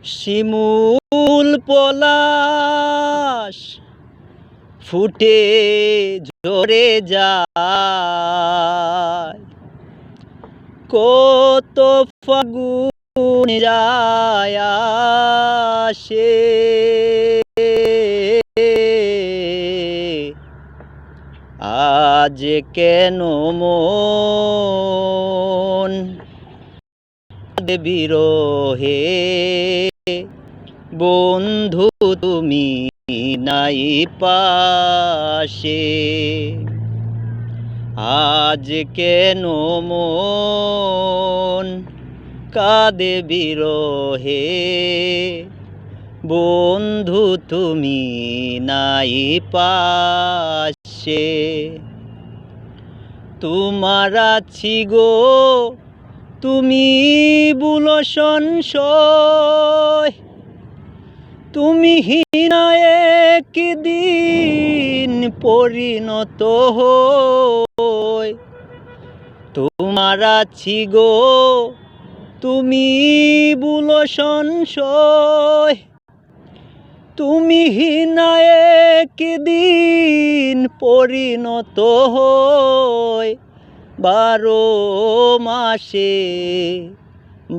শিমুল পলাশ ফুটে ঝরে যায়, কত ফাগুন যায় আসে, আজ কেন মন বিরহে, বন্ধু তুমি নাই পাশে। আজ কেন মন কাঁদে বিরহে, বন্ধু তুমি নাই পাশে। তোমার আছি গো তুমি বুলো সংশয়, তুমি হীনা একদিন পরিণত হই। তোমার আছি গো তুমি বুলো সংশয়, তুমি হীনা একদিন পরিণত হই। 12 মাসে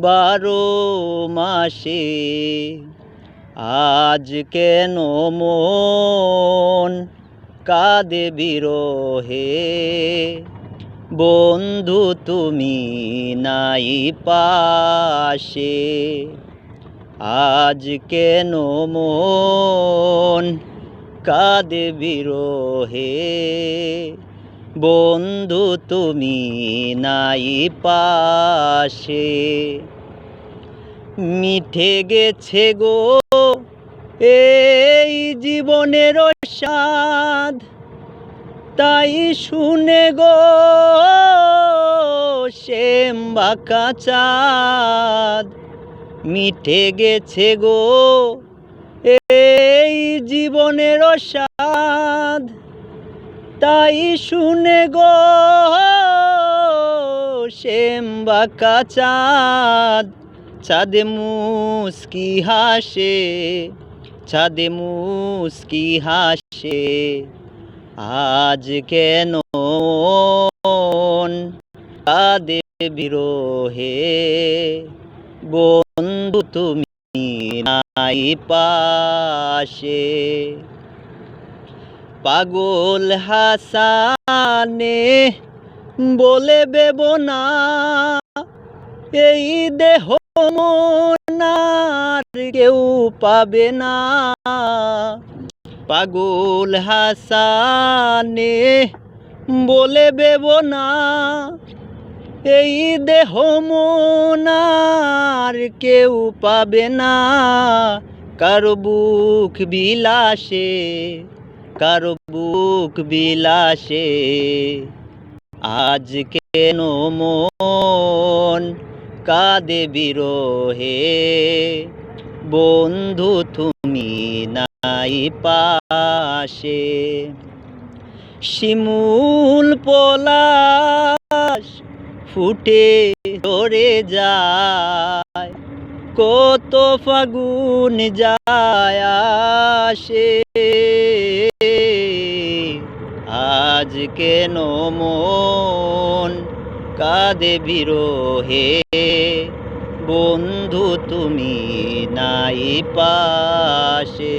12 মাসে, আজ কেন মন কাঁদে বিরহে, বন্ধু তুমি নাই পাশে। আজ কেন মন কাঁদে বিরহে, বন্ধু তুমি নাই পাশে। মিঠে গেছে গো এই জীবনের স্বাদ, তাই শুনে গো শ্যাম বাঁকা চাঁদ। মিঠে গেছে গো এই জীবনের স্বাদ, তাই শুনে গো শ্যাম বাঁকা চাঁদ। চাঁদে মুস্কি হাসে, চাঁদে মুস্কি হাসে, আজ কেন মন কাঁদে বিরহে, বন্ধু তুমি নাই পাশে। পাগল হাসানে বলে বেবনা, এই দেহ মন আর কেউ পাবে না। পাগল হাসানে বলে বেবনা, এই দেহ মন আর কেউ পাবে না। কারো বুক বিলাসে, কারো বুক বিলাসে, আজ কেন মন কাঁদে বিরহে, বন্ধু তুমি নাই পাশে। শিমুল পলাশ ফুটে ঝরে যায়, কত ফাগুন যায় আসে, আজ কেন মন কাঁদে বিরহে, বন্ধু তুমি নাই পাশে।